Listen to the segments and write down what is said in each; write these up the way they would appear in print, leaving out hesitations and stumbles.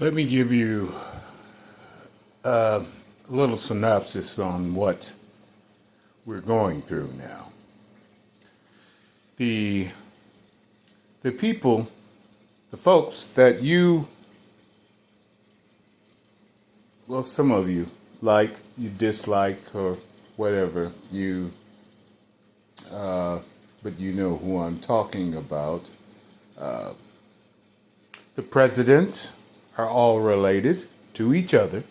Let me give you a little synopsis on what we're going through now. The the people, the folks that some of you like, you dislike, or whatever but you know who I'm talking about. The president are all related to each other.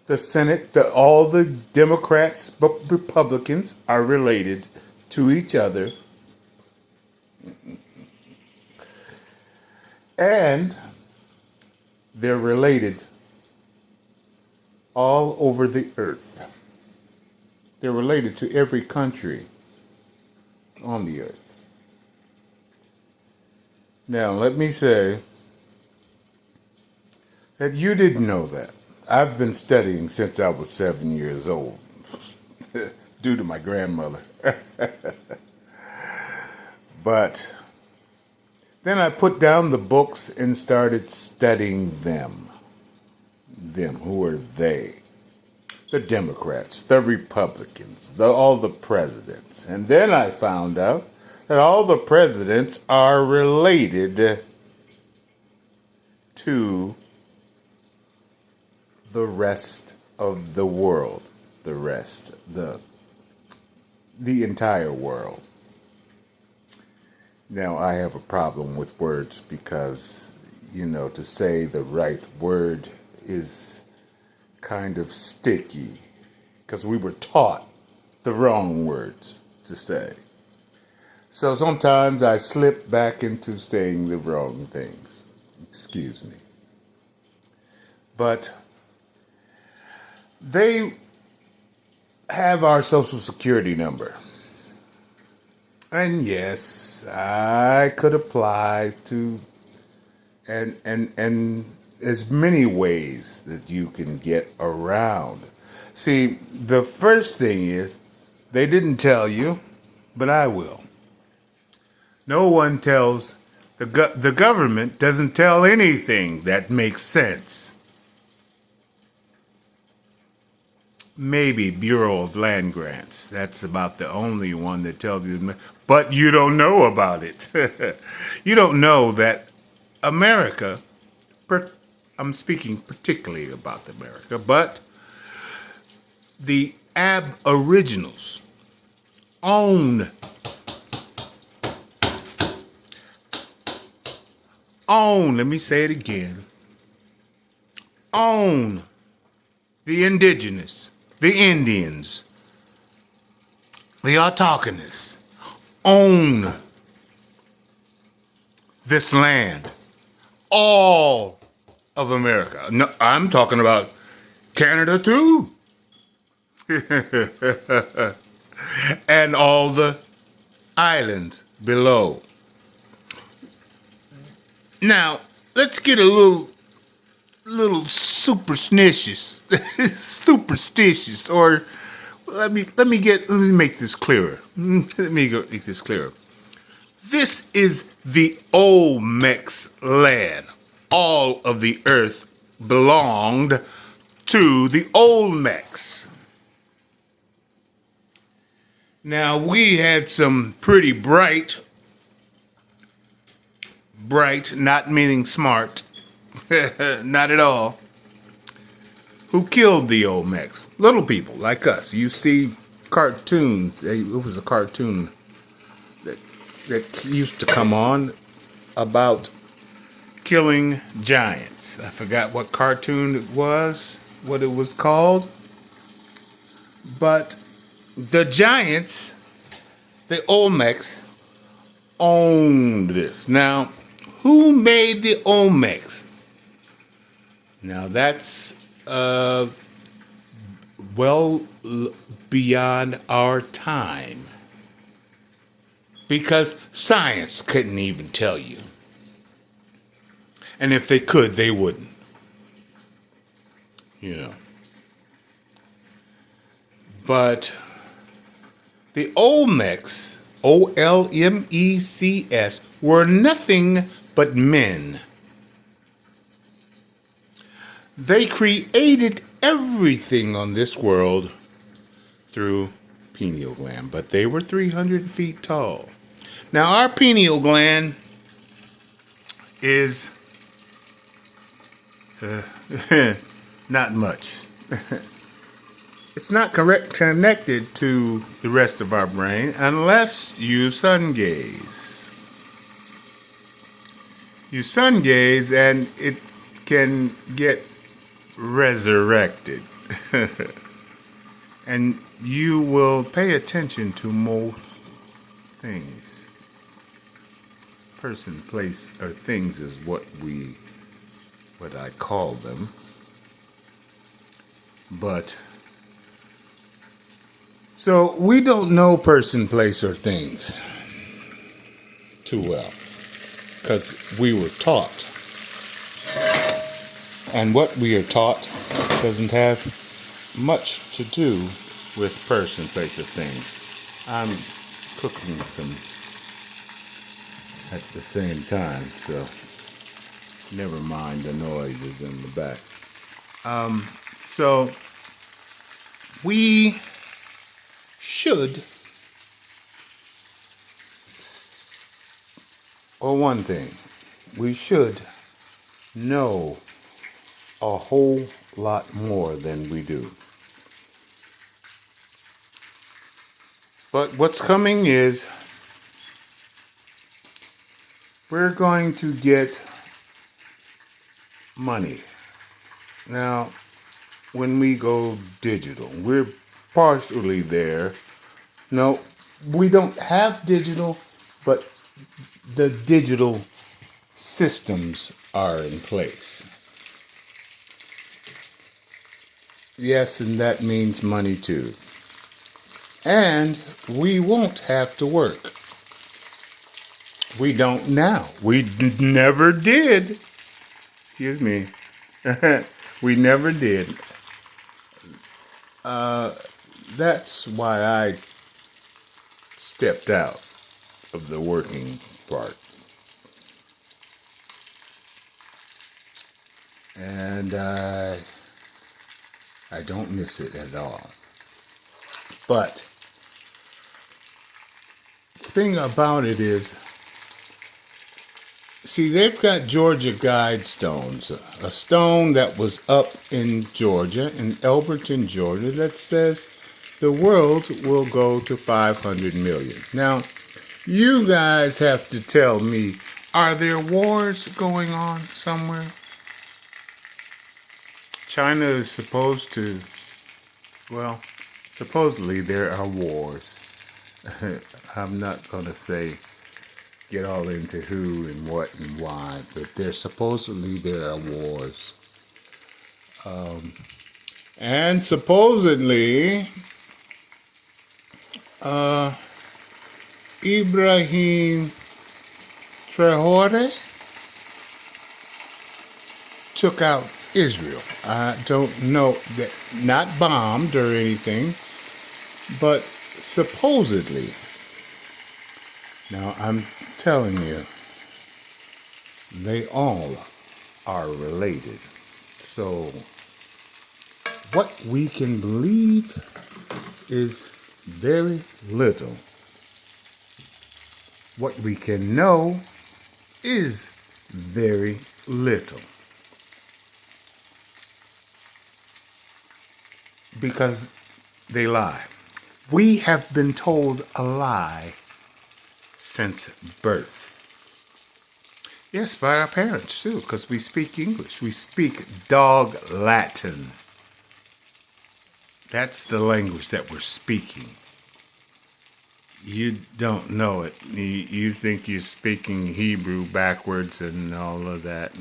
The Senate, all the Democrats, but Republicans are related to each other. And they're related all over the earth. They're related to every country on the earth. Now, let me say that you didn't know that. I've been studying since I was 7 years old, due to my grandmother. But then I put down the books and started studying them. Them, who are they? The Democrats, the Republicans, all the presidents. And then I found out that all the presidents are related to the rest of the world. The entire world. Now, I have a problem with words because, to say the right word is kind of sticky because we were taught the wrong words to say. So sometimes I slip back into saying the wrong things. Excuse me. But they have our social security number. And yes, I could apply to and there's many ways that you can get around. See, the first thing is they didn't tell you, but I will. No one tells the government doesn't tell anything that makes sense. Maybe Bureau of Land Grants. That's about the only one that tells you, but you don't know about it. You don't know that America, I'm speaking particularly about America, but the Aboriginals own, let me say it again, own the indigenous, the Indians, the autochthonous, own this land, all of America. No, I'm talking about Canada too. And all the islands below. Now, let's get a little superstitious, or let me make this clearer. Let me make this clearer. This is the Olmecs land. All of the earth belonged to the Olmecs. Now, we had some pretty bright, not meaning smart, not at all, who killed the Olmecs. Little people like us. You see cartoons. It was a cartoon that used to come on about killing giants. I forgot what cartoon it was, what it was called. But the giants, the Olmecs, owned this. Now, who made the Olmecs? Now, that's well beyond our time. Because science couldn't even tell you. And if they could, they wouldn't. But the Olmecs, Olmecs, were nothing but men They created everything on this world through pineal gland, but they were 300 feet tall. Now, our pineal gland is not much. It's not connected to the rest of our brain unless you sun gaze. You sun gaze and it can get resurrected. And you will pay attention to most things. Person, place, or things is what I call them. But so we don't know person, place, or things too well because we were taught. And what we are taught doesn't have much to do with person, place, or things. I'm cooking some at the same time, so never mind the noises in the back. So we should, or one thing, we should know a whole lot more than we do. But what's coming is we're going to get money. Now, when we go digital, we're partially there. No, we don't have digital, but the digital systems are in place. Yes, and that means money too. And we won't have to work. We don't now. We never did. Excuse me. We never did. That's why I stepped out of the working part. And I don't miss it at all. But the thing about it is, see, they've got Georgia Guidestones, a stone that was up in Georgia, in Elberton, Georgia, that says the world will go to 500 million. Now, you guys have to tell me, are there wars going on somewhere? China is supposed to, well, supposedly there are wars. I'm not going to say get all into who and what and why, but there are wars. And supposedly, Ibrahim Traore took out Israel. I don't know that, not bombed or anything, but supposedly. Now I'm telling you, they all are related. So what we can believe is very little. What we can know is very little. Because they lie. We have been told a lie since birth. Yes, by our parents too, because we speak English. We speak dog Latin. That's the language that we're speaking. You don't know it. You think you're speaking Hebrew backwards and all of that.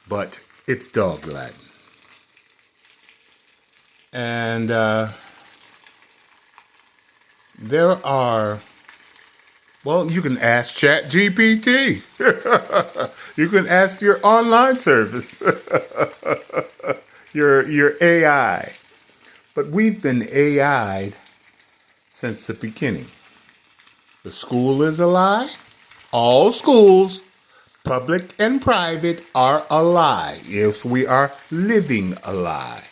But it's dog Latin. And there are, well, you can ask ChatGPT. You can ask your online service, your AI. But we've been AI'd since the beginning. The school is a lie. All schools, Public and private are a lie if we are living a lie.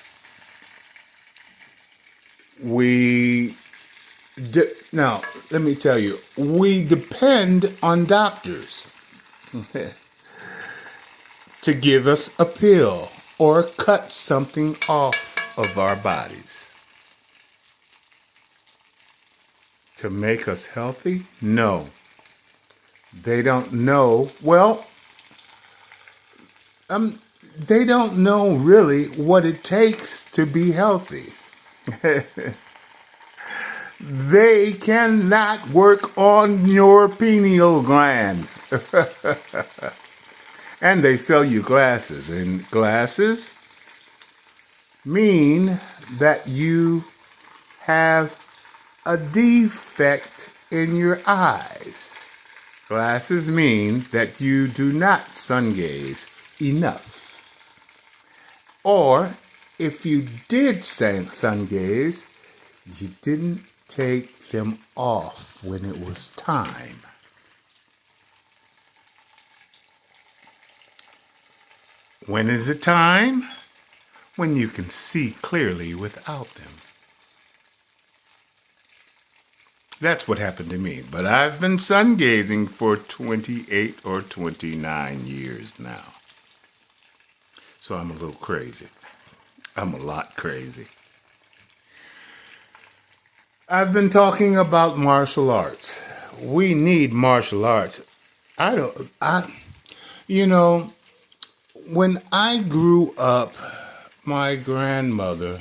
Now, let me tell you, we depend on doctors to give us a pill or cut something off of our bodies. To make us healthy? No. They don't know. Well, they don't know really what it takes to be healthy. They cannot work on your pineal gland. And they sell you glasses. And glasses mean that you have a defect in your eyes. Glasses mean that you do not sun gaze enough. Or if you did sun gaze, you didn't take them off when it was time. When is it time? When you can see clearly without them. That's what happened to me. But I've been sun gazing for 28 or 29 years now. So I'm a little crazy. I'm a lot crazy. I've been talking about martial arts. We need martial arts. When I grew up, my grandmother,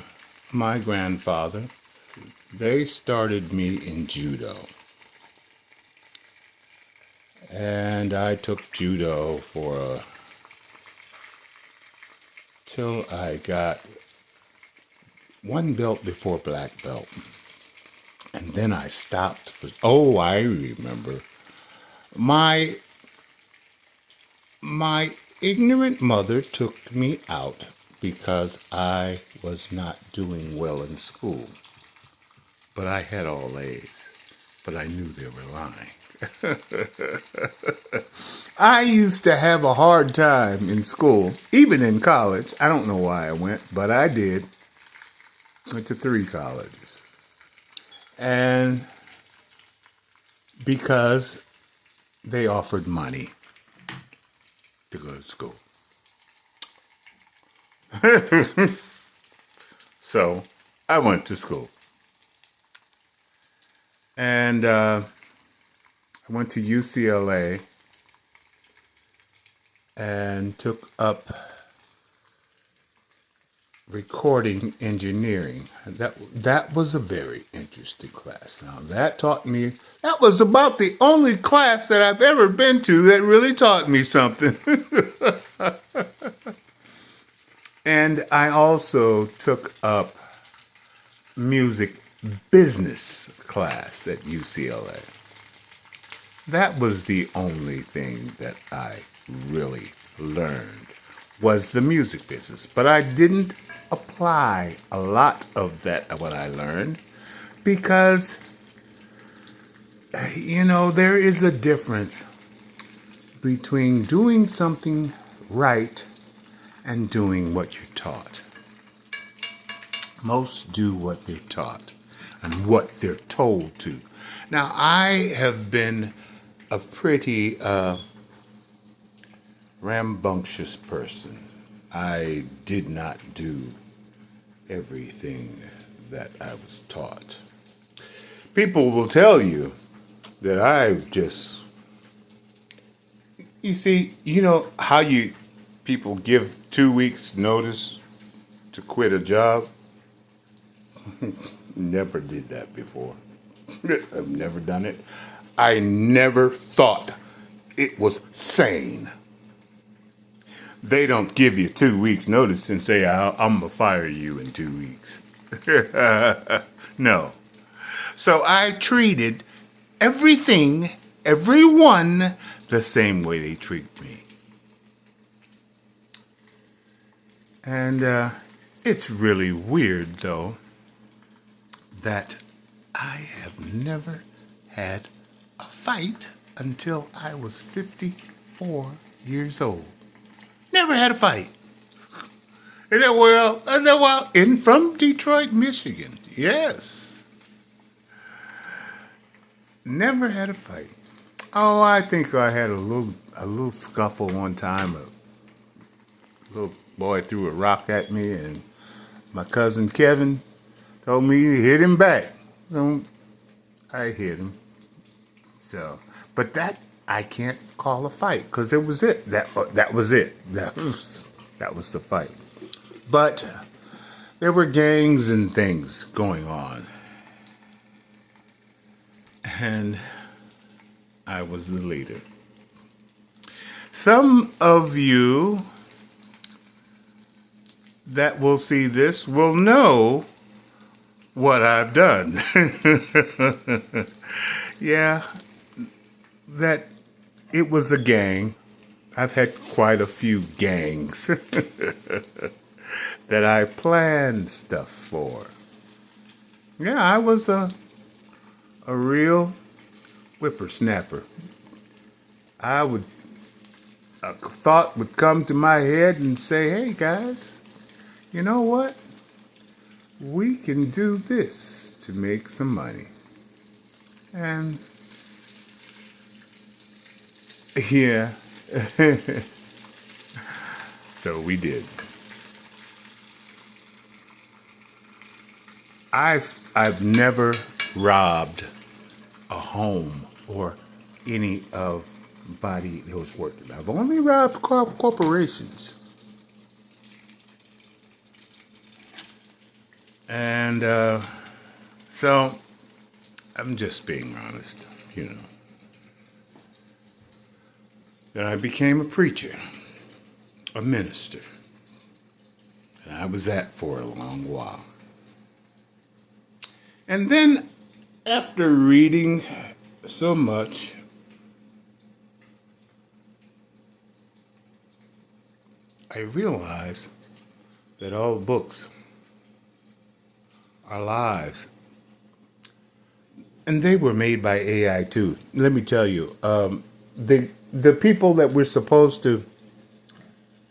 my grandfather, they started me in judo. And I took judo till I got one belt before black belt. And then I stopped I remember. My ignorant mother took me out because I was not doing well in school. But I had all A's. But I knew they were lying. I used to have a hard time in school, even in college. I don't know why I went, but I did. Went to 3 colleges. And because they offered money to go to school. So I went to school. And I went to UCLA and took up recording engineering. That was a very interesting class. Now that was about the only class that I've ever been to that really taught me something. And I also took up music business class at UCLA. That was the only thing that I really learned, was the music business. But I didn't apply a lot of that, what I learned, because, there is a difference between doing something right and doing what you're taught. Most do what they're taught and what they're told to. Now, I have been a pretty rambunctious person. I did not do everything that I was taught. People will tell you that you see, how people give 2 weeks notice to quit a job? Never did that before. I've never done it. I never thought it was sane. They don't give you 2 weeks notice and say, I'm going to fire you in 2 weeks. No. So I treated everyone, the same way they treat me. And it's really weird, though, that I have never had a fight until I was 54 years old. Never had a fight. Well, in from Detroit, Michigan. Yes. Never had a fight. Oh, I think I had a little scuffle one time. A little boy threw a rock at me, and my cousin Kevin told me to hit him back. So I hit him. So, but that I can't call a fight because it was it. That was it. That was the fight. But there were gangs and things going on, and I was the leader. Some of you that will see this will know what I've done. Yeah, that it was a gang. I've had quite a few gangs that I planned stuff for. Yeah, I was a real whippersnapper. I would a thought would come to my head and say, "Hey guys, you know what? We can do this to make some money." And yeah, so we did. I've never robbed a home or any of body that was working. I've only robbed corporations, and so I'm just being honest, you know. Then I became a preacher, a minister, and I was that for a long while. And then, after reading so much, I realized that all books are lies. And they were made by AI too. Let me tell you, the people that we're supposed to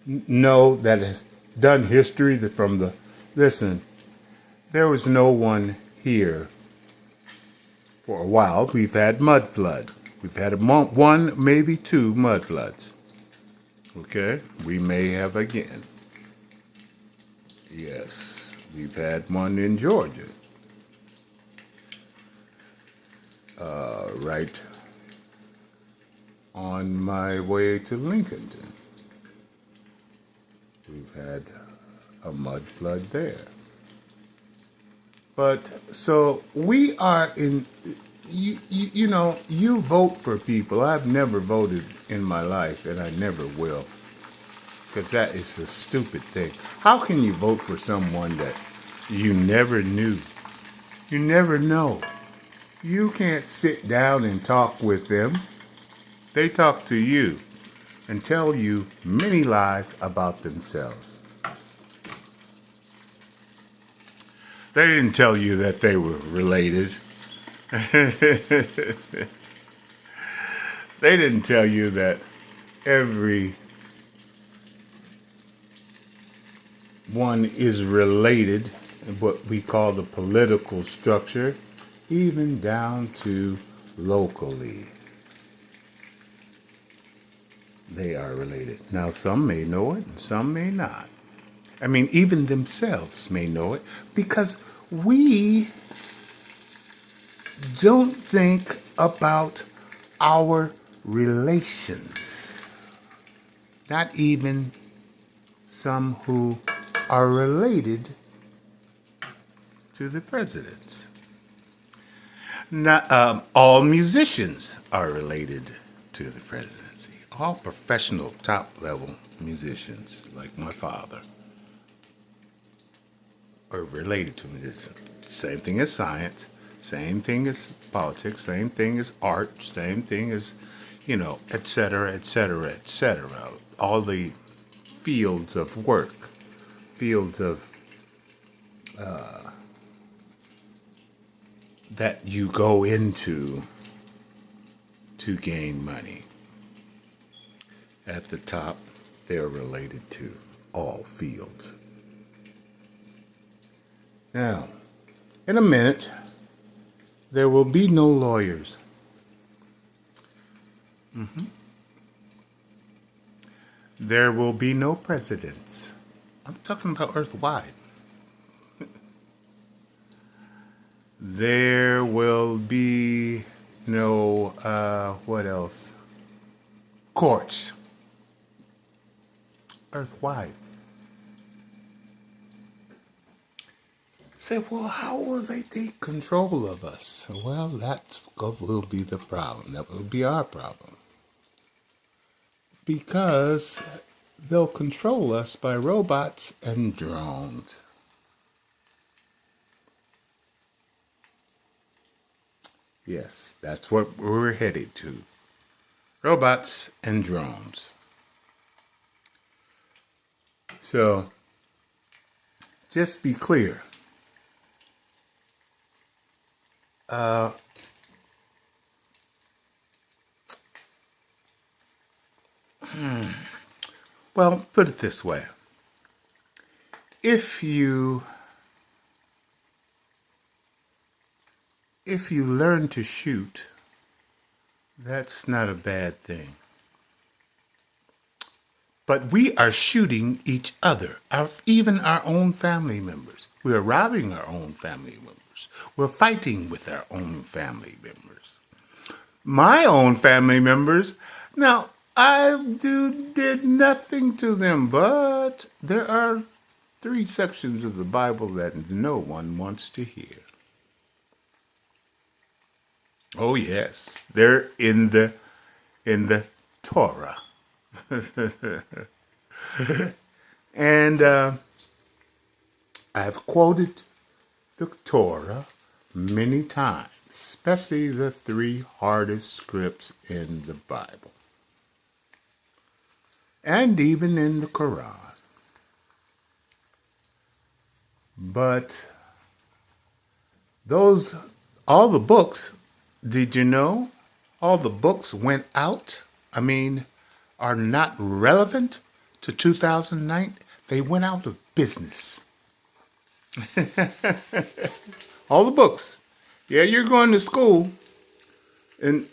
know that has done history from the listen, there was no one here for a while. We've had mud flood. We've had one, maybe two mud floods. Okay, we may have again. Yes, we've had one in Georgia. Right on my way to Lincolnton. We've had a mud flood there. But so we are in, you know, you vote for people. I've never voted in my life, and I never will, because that is a stupid thing. How can you vote for someone that you never knew? You never know. You can't sit down and talk with them. They talk to you and tell you many lies about themselves. They didn't tell you that they were related. They didn't tell you that every one is related in what we call the political structure, even down to locally. They are related. Now, some may know it and some may not. I mean, even themselves may know it because we don't think about our relations. Not even some who are related to the presidents. Not all musicians are related to the presidency. All professional, top-level musicians, like my father, are related to musicians. Same thing as science, same thing as politics, same thing as art, same thing as, you know, et cetera, et cetera, et cetera. All the fields of work, fields of that you go into to gain money. At the top, they're related to all fields. Now, in a minute, there will be no lawyers. There will be no presidents. I'm talking about earth-wide. There will be no, what else? Courts. Earth-wide. Say, well, how will they take control of us? Well, that will be the problem. That will be our problem. Because they'll control us by robots and drones. Yes, that's what we're headed to. Robots and drones. So, just be clear. Well, put it this way. If you learn to shoot, that's not a bad thing. But we are shooting each other, even our own family members. We are robbing our own family members. We're fighting with our own family members. My own family members, now, did nothing to them, but there are 3 sections of the Bible that no one wants to hear. Oh yes, they're in the Torah. And I've quoted the Torah many times, especially the 3 hardest scripts in the Bible. And even in the Quran. But all the books, did you know? All the books went out, are not relevant to 2009. They went out of business. All the books. Yeah, you're going to school and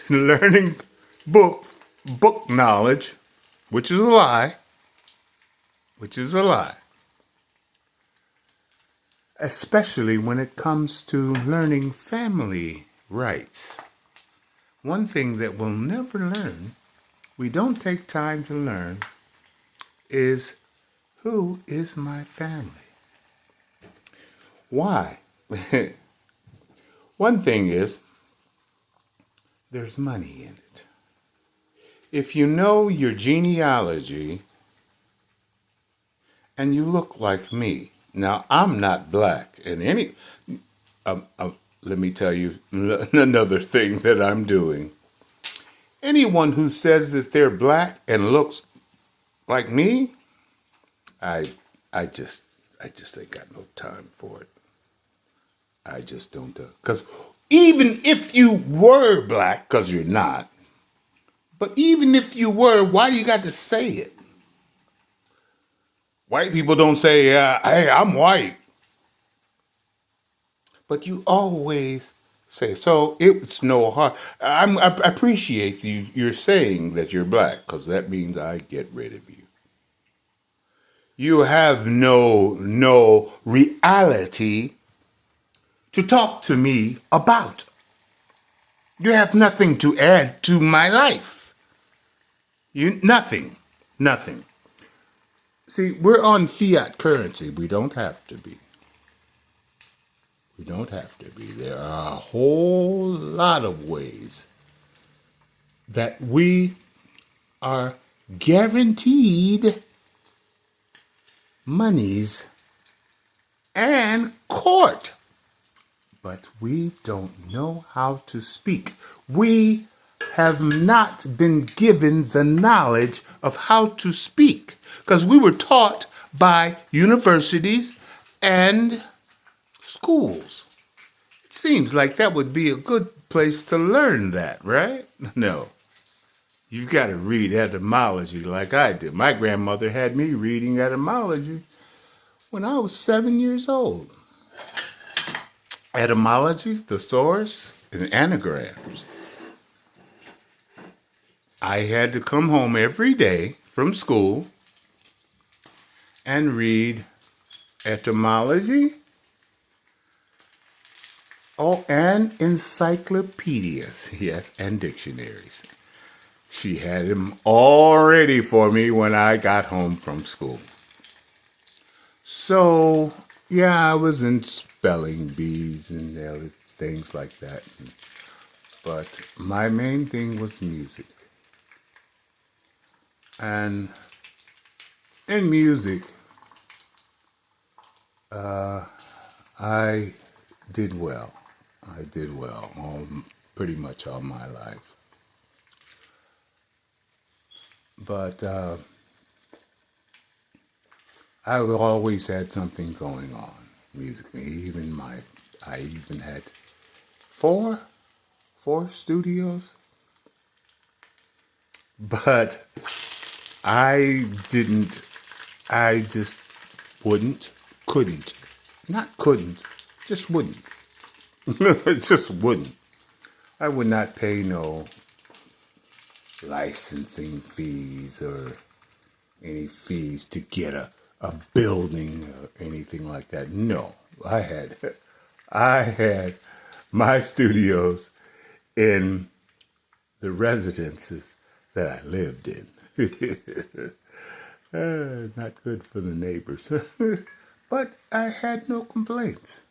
learning book knowledge, which is a lie. Especially when it comes to learning family rights. One thing that we'll never learn, we don't take time to learn, is who is my family? Why? One thing is, there's money in it. If you know your genealogy and you look like me, now I'm not black, and let me tell you another thing that I'm doing. Anyone who says that they're black and looks like me, I just ain't got no time for it. I just don't. Because even if you were black, because you're not, but even if you were, why do you got to say it? White people don't say, hey, I'm white. But you always say, so it's no hard. I appreciate you're saying that you're black, because that means I get rid of you. You have no reality to talk to me about. You have nothing to add to my life. Nothing. See, we're on fiat currency. We don't have to be. There are a whole lot of ways that we are guaranteed monies and court. But we don't know how to speak. We have not been given the knowledge of how to speak, because we were taught by universities and schools. It seems like that would be a good place to learn that, right? No. You got to read etymology like I did. My grandmother had me reading etymology when I was 7 years old. Etymology, thesaurus, and anagrams. I had to come home every day from school and read etymology, and encyclopedias, yes, and dictionaries. She had them all ready for me when I got home from school. So, yeah, I was in spelling bees and other things like that. But my main thing was music. And in music, I did well. I did well pretty much all my life. But I always had something going on musically. I even had four studios. But I didn't. I just couldn't, not couldn't, just wouldn't. Just wouldn't. I would not pay no licensing fees or any fees to get a building or anything like that. No, I had my studios in the residences that I lived in. Not good for the neighbors. But I had no complaints.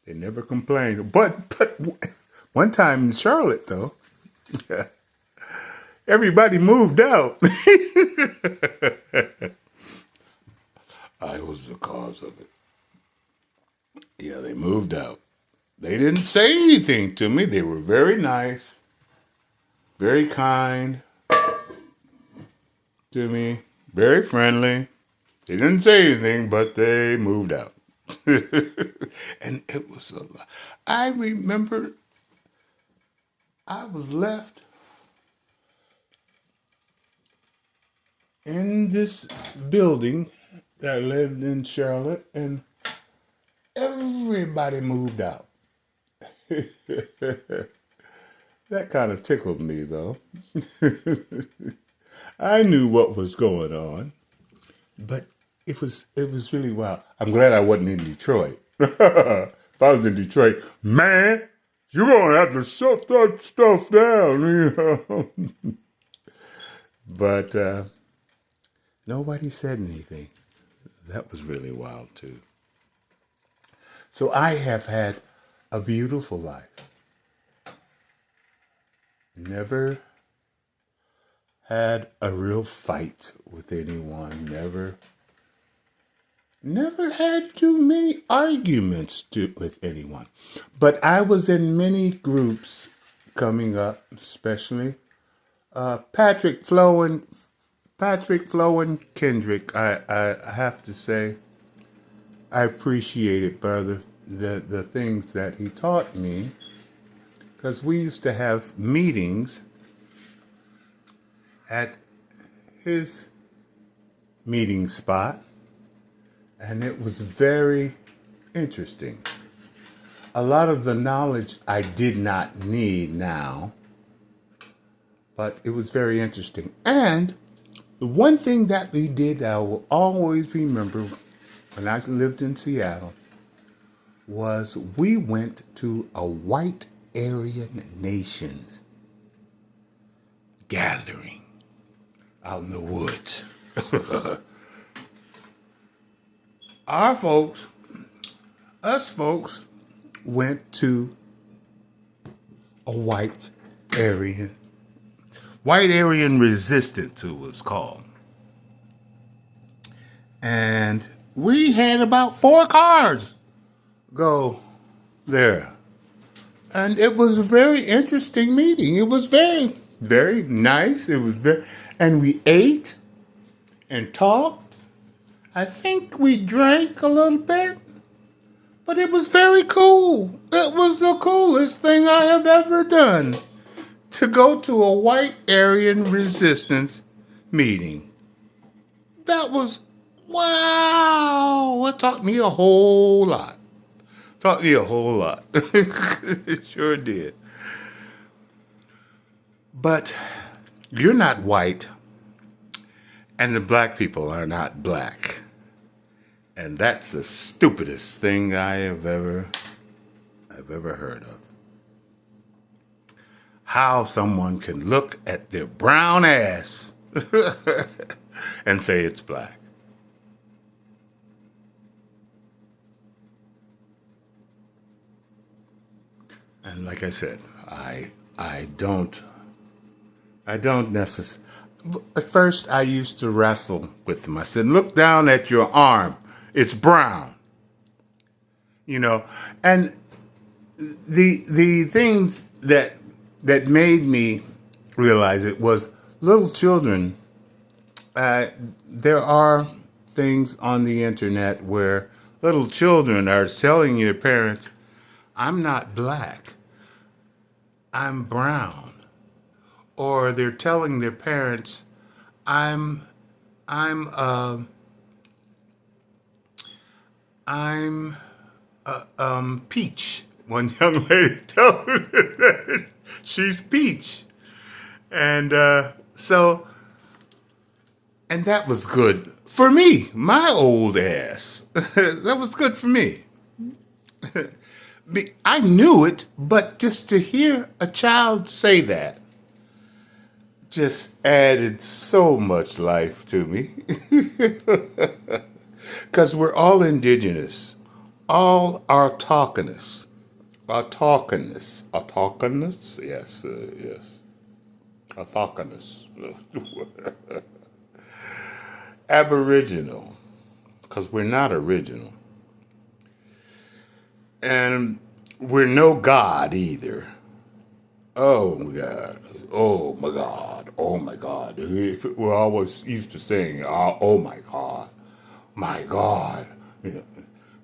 They never complained. But one time in Charlotte, though, everybody moved out. I was the cause of it. Yeah, they moved out. They didn't say anything to me. They were very nice, very kind to me, very friendly. They didn't say anything, but they moved out. And it was a lot. I remember I was left in this building that I lived in Charlotte, and everybody moved out. That kind of tickled me, though. I knew what was going on, but it was really wild. I'm glad I wasn't in Detroit. If I was in Detroit, man, you're gonna have to shut that stuff down, But nobody said anything. That was really wild too. So I have had a beautiful life. Never had a real fight with anyone. Never had too many arguments with anyone. But I was in many groups coming up, especially Patrick Flo and Kendrick. I have to say, I appreciated, brother, the things that he taught me, because we used to have meetings at his meeting spot, and it was very interesting. A lot of the knowledge I did not need now, but it was very interesting. And the one thing that we did that I will always remember when I lived in Seattle was we went to a white Aryan nation gathering out in the woods. Us folks, went to a white Aryan resistance, it was called. And we had about 4 cars go there. And it was a very interesting meeting. It was very, very nice. And we ate and talked. I think we drank a little bit, but it was very cool. It was the coolest thing I have ever done to go to a white Aryan resistance meeting. That was, wow, it taught me a whole lot. Taught me a whole lot. It sure did. But you're not white, and the black people are not black. And that's the stupidest thing I have ever heard of. How someone can look at their brown ass and say it's black. And like I said, I don't necessarily. At first, I used to wrestle with them. I said, "Look down at your arm; it's brown." You know, and the things that made me realize it was little children. There are things on the internet where little children are telling their parents, "I'm not black, I'm brown," or they're telling their parents, "I'm Peach." One young lady told me that she's Peach, and and that was good for me, my old ass. That was good for me. I knew it, but just to hear a child say that just added so much life to me. Because we're all indigenous, all autochthonous. Autochthonous? Yes, yes. Autochthonous. Aboriginal, because we're not original. And we're no God either. Oh my God. Oh my God. Oh my God. We're always used to saying, oh my God. My God.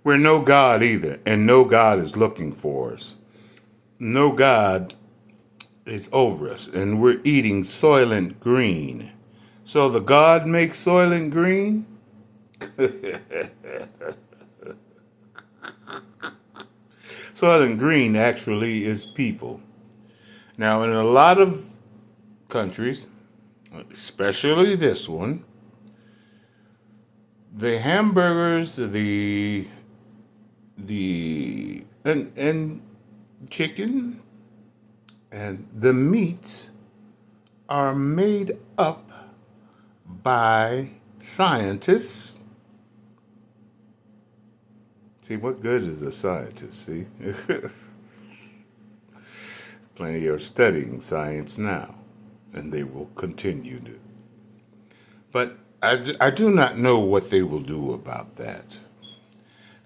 We're no God either. And no God is looking for us. No God is over us. And we're eating Soylent Green. So the God makes Soylent Green? Soylent Green actually is people. Now, in a lot of countries, especially this one, the hamburgers, and chicken and the meat are made up by scientists. See, what good is a scientist, see? Plenty are studying science now, and they will continue to. But I do not know what they will do about that.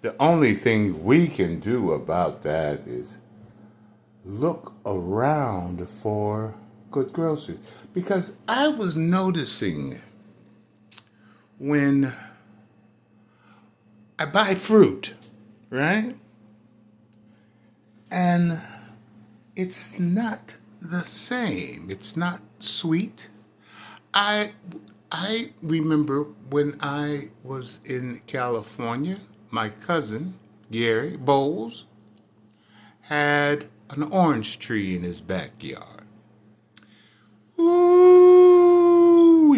The only thing we can do about that is look around for good groceries. Because I was noticing when I buy fruit, right? And it's not the same. It's not sweet. I remember when I was in California, my cousin Gary Bowles had an orange tree in his backyard. Ooh,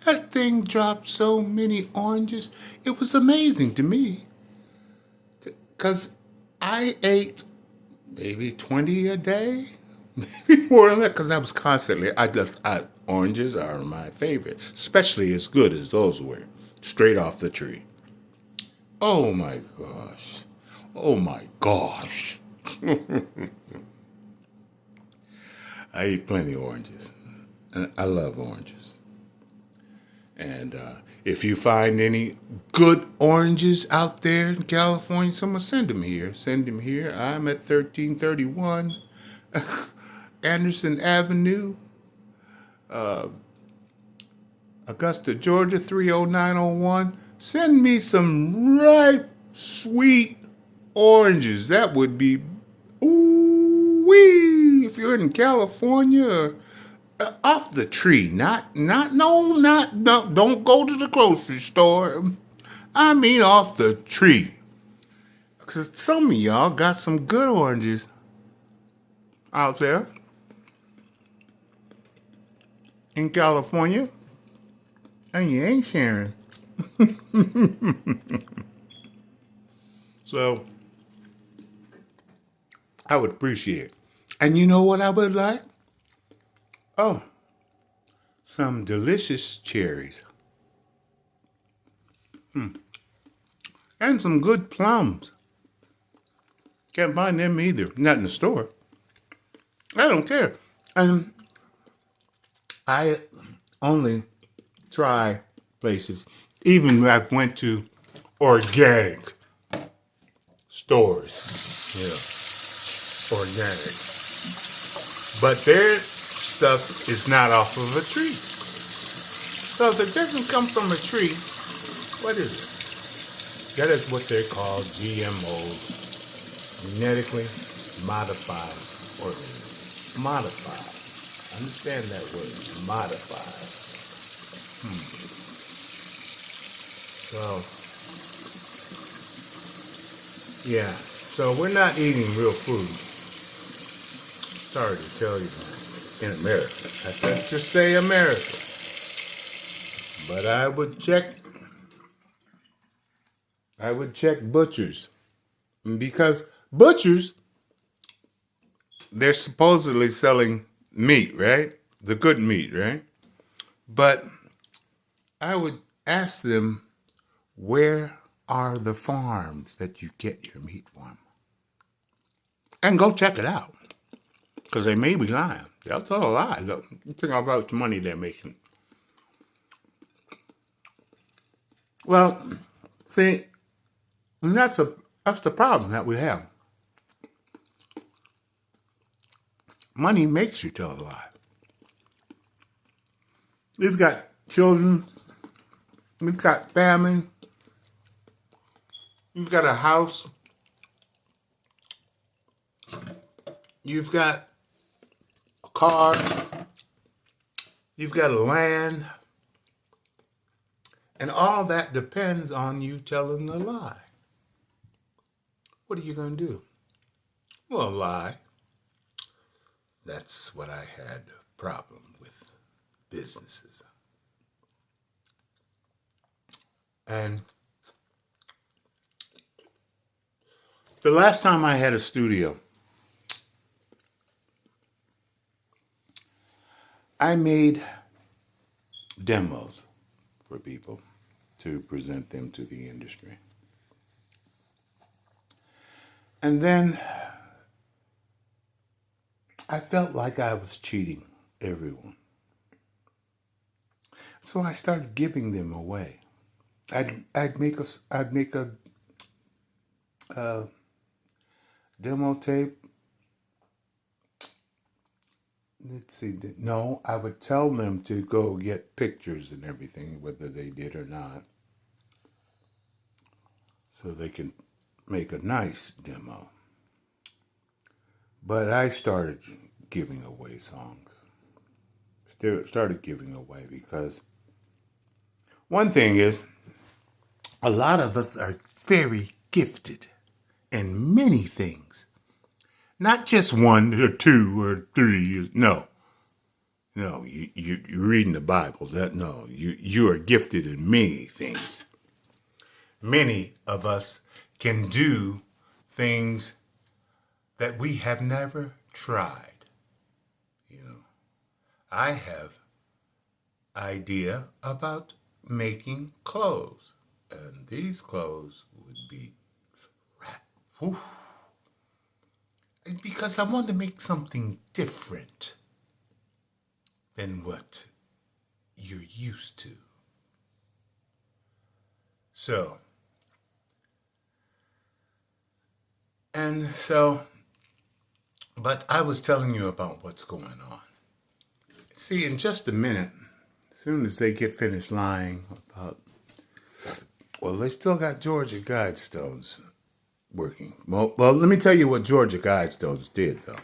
that thing dropped so many oranges. It was amazing to me. Because I ate maybe 20 a day, maybe more than that, because I was constantly, oranges are my favorite, especially as good as those were, straight off the tree. Oh my gosh. Oh my gosh. I eat plenty of oranges. And I love oranges. And if you find any good oranges out there in California, someone send them here. Send them here. I'm at 1331 Anderson Avenue, Augusta, Georgia, 30901. Send me some ripe, sweet oranges. That would be ooh-wee. you're in California, off the tree, no, don't go to the grocery store. I mean off the tree. Because some of y'all got some good oranges out there in California, and you ain't sharing. So I would appreciate it. And you know what I would like? Oh, some delicious cherries. And some good plums. Can't find them either. Not in the store. I don't care. And I only try places, even when I've went to organic stores. Yeah, organic. But their stuff is not off of a tree. So if it doesn't come from a tree, what is it? That is what they call GMOs, genetically modified organisms. Modified. Understand that word, modified. So, yeah. So we're not eating real food. Sorry to tell you that. In America. I can't just say America. But I would check butchers. Because butchers, they're supposedly selling meat, right? The good meat, right? But I would ask them, where are the farms that you get your meat from? And go check it out. Because they may be lying. They'll tell a lie. Look, you think about how much money they're making. Well, see, and that's the problem that we have. Money makes you tell a lie. We've got children. We've got family. You've got a house. You've got a car. You've got a land. And all that depends on you telling a lie. What are you going to do? Well, lie. That's what I had a problem with businesses. And the last time I had a studio, I made demos for people to present them to the industry. And then I felt like I was cheating everyone. So I started giving them away. I'd make a demo tape. Let's see. No, I would tell them to go get pictures and everything, whether they did or not, so they can make a nice demo. But I started giving away songs. Started giving away because one thing is, a lot of us are very gifted in many things. Not just one or two or three. No, you're reading the Bible. You are gifted in many things. Many of us can do things that we have never tried. I have idea about making clothes, and these clothes would be because I wanted to make something different than what you're used to. But I was telling you about what's going on. See, in just a minute, as soon as they get finished lying about, well, they still got Georgia Guidestones working. Well, let me tell you what Georgia Guidestones did, though.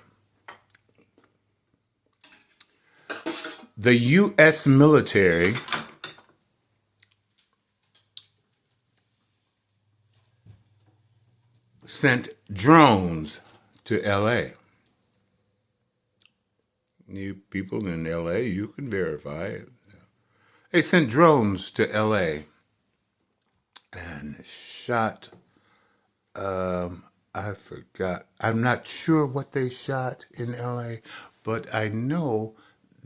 The U.S. military sent drones to L.A. You people in L.A., you can verify it. They sent drones to L.A. and shot, I forgot. I'm not sure what they shot in L.A., but I know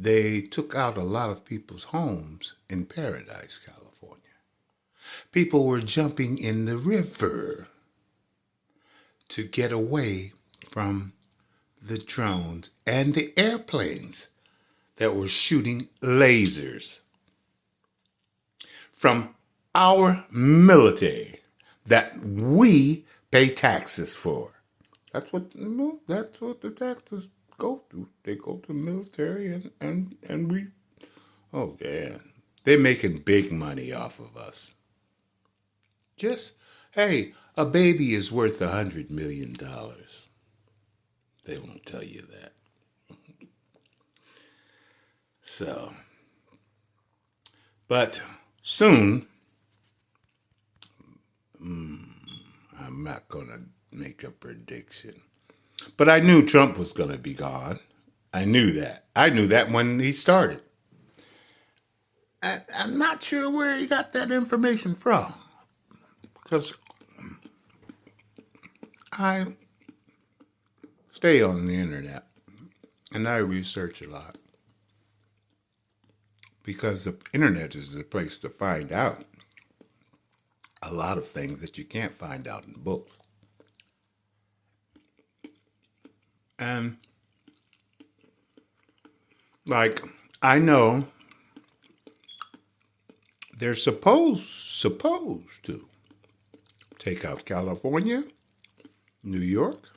they took out a lot of people's homes in Paradise, California. People were jumping in the river to get away from the drones and the airplanes that were shooting lasers from our military that we pay taxes for. That's what the taxes go to. They go to the military and we, oh yeah. They're making big money off of us. Just, hey, a baby is worth $100 million. They won't tell you that. So, but soon, I'm not going to make a prediction. But I knew Trump was going to be gone. I knew that. I knew that when he started. I'm not sure where he got that information from. Because I stay on the internet and I research a lot. Because the internet is the place to find out a lot of things that you can't find out in books. And like, I know they're supposed to take out California, New York,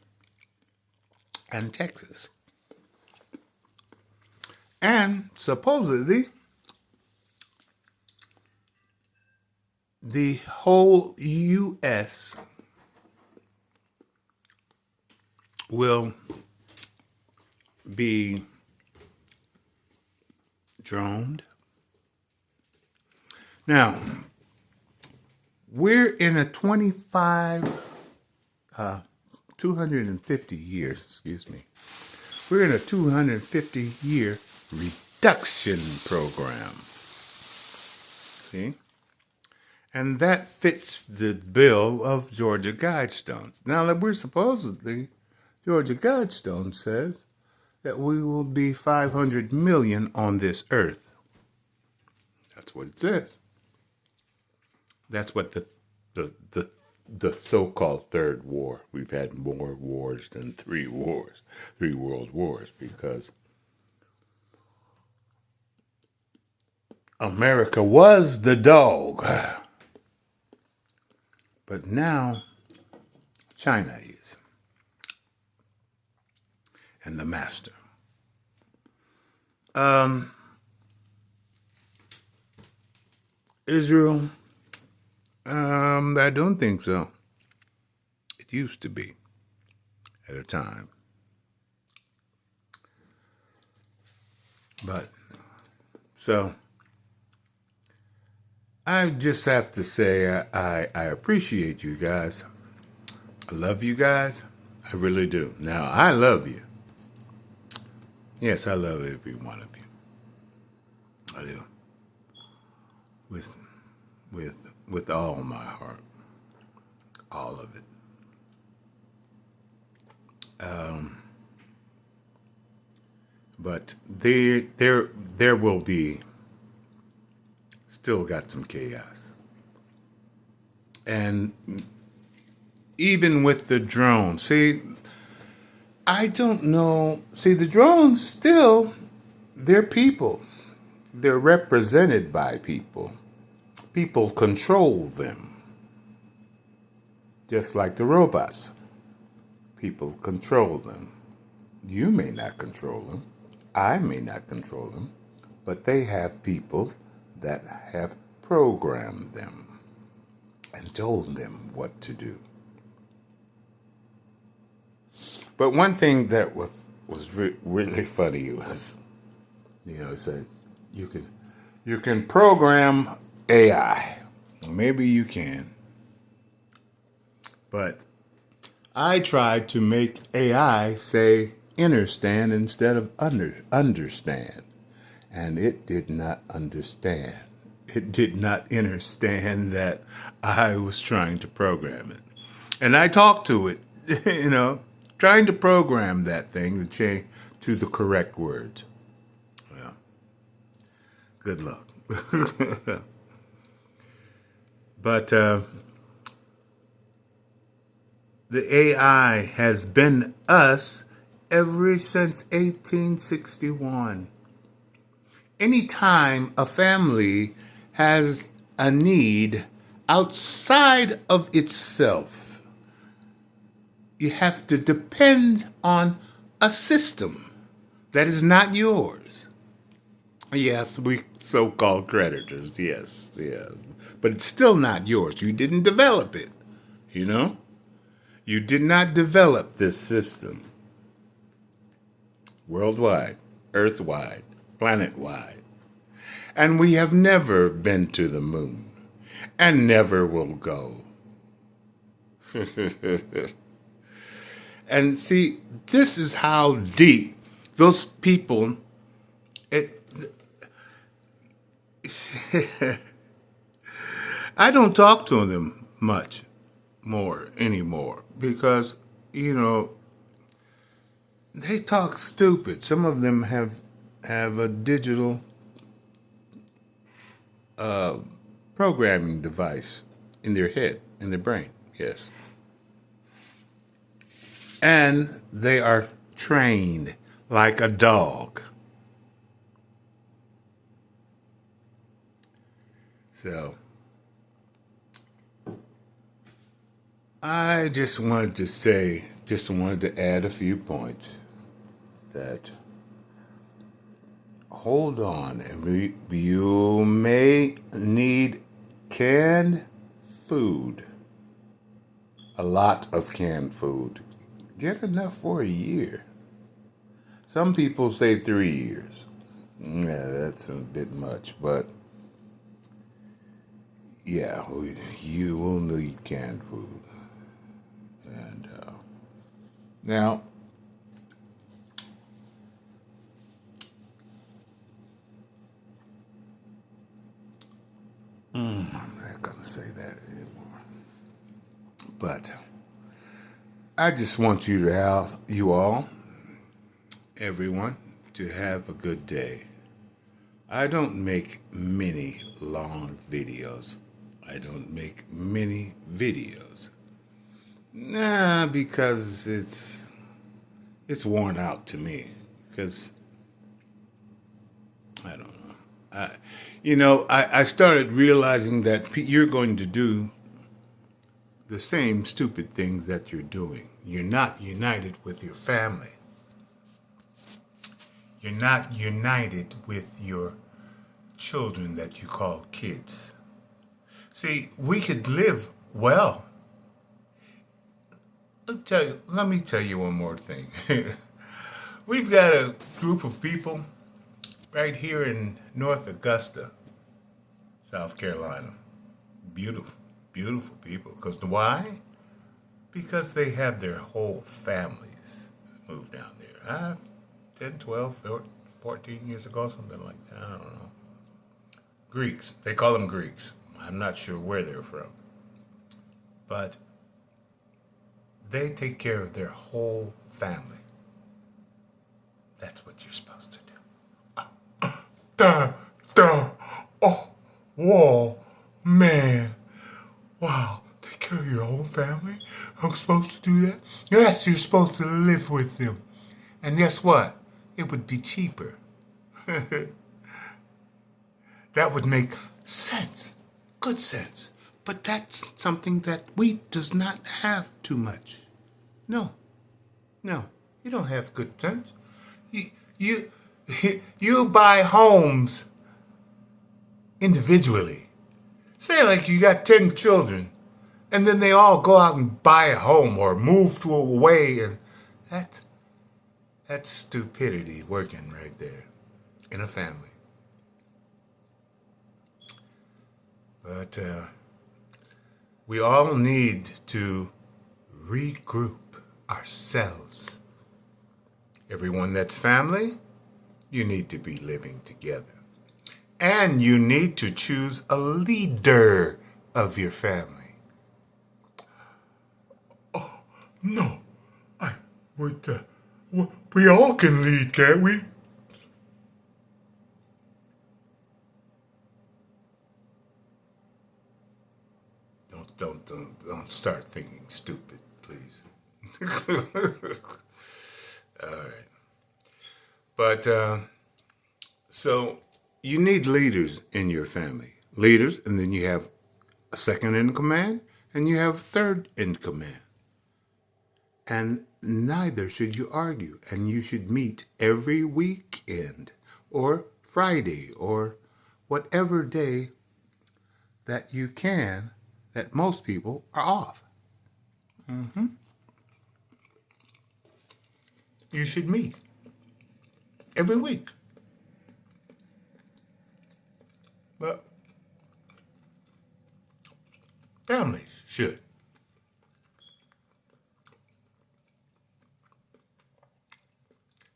and Texas. And supposedly, the whole U.S. will be droned. Now, we're in a 250 years, excuse me. We're in a 250 year reduction program. See? And that fits the bill of Georgia Guidestones. Now, that we're supposedly, Georgia Guidestone says that we will be 500 million on this earth. That's what it says. That's what the so-called third war. We've had more wars than three world wars, because America was the dog. But now China is. And the master. Israel, I don't think so. It used to be at a time. But, so, I just have to say I appreciate you guys. I love you guys. I really do. Now, I love you. Yes, I love every one of you. I do. With all my heart. All of it. But there will be still got some chaos. And even with the drones, see, I don't know. See, the drones still, they're people. They're represented by people. People control them. Just like the robots. People control them. You may not control them. I may not control them. But they have people that have programmed them and told them what to do. But one thing that was really funny was, it said, You can you can program AI. Maybe you can. But I tried to make AI say understand instead of understand. And it did not understand. It did not understand that I was trying to program it. And I talked to it, trying to program that thing to change to the correct words. Well, good luck. But the AI has been us ever since 1861. Anytime a family has a need outside of itself, you have to depend on a system that is not yours. Yes, we so-called creditors, yes, yeah. But it's still not yours. You didn't develop it, you know? You did not develop this system. Worldwide, earthwide, planet-wide. And we have never been to the moon. And never will go. And see, this is how deep those people... I don't talk to them much more anymore because, they talk stupid. Some of them have a digital programming device in their head, in their brain, yes. And they are trained like a dog. So, I just wanted to add a few points that hold on, you may need canned food, a lot of canned food. Get enough for a year. Some people say 3 years. Yeah, that's a bit much, but yeah, you will need canned food. And now, I'm not going to say that anymore. But I just want you all, everyone, to have a good day. I don't make many long videos. I don't make many videos. Because it's worn out to me. Because I don't know. I started realizing that you're going to do the same stupid things that you're doing. You're not united with your family. You're not united with your children that you call kids. See, we could live well. Let me tell you one more thing. We've got a group of people right here in North Augusta, South Carolina. Beautiful, beautiful people. Because why? Because they have their whole families moved down there. 10, 12, 14 years ago, something like that. I don't know. Greeks. They call them Greeks. I'm not sure where they're from. But they take care of their whole family. That's what you're supposed to do. Oh, whoa, man. Wow, take care of your whole family? I'm supposed to do that? Yes, you're supposed to live with them. And guess what? It would be cheaper. That would make sense. Good sense. But that's something that we does not have too much. No. You don't have good sense. You buy homes individually. Say like you got 10 children, and then they all go out and buy a home or move to away, and that's stupidity working right there in a family. But we all need to regroup ourselves. Everyone that's family, you need to be living together. And you need to choose a leader of your family. No, I would. We all can lead, can't we? Don't start thinking stupid, please. All right. But so you need leaders in your family. Leaders, and then you have a second in command, and you have a third in command. And neither should you argue. And you should meet every weekend or Friday or whatever day that you can, that most people are off. You should meet every week. But families should.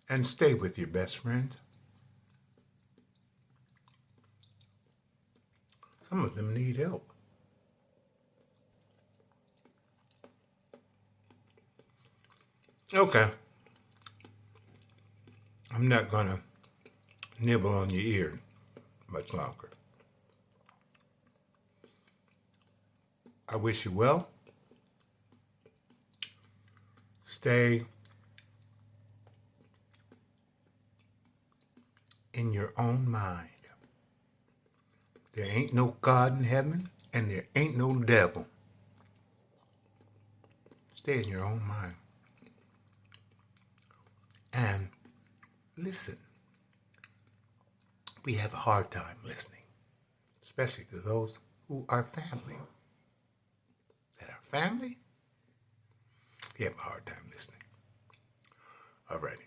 And stay with your best friends. Some of them need help. Okay. I'm not going to nibble on your ear much longer. I wish you well. Stay in your own mind. There ain't no God in heaven, and there ain't no devil. Stay in your own mind. And listen. We have a hard time listening, especially to those who are family. That are family, we have a hard time listening. All righty.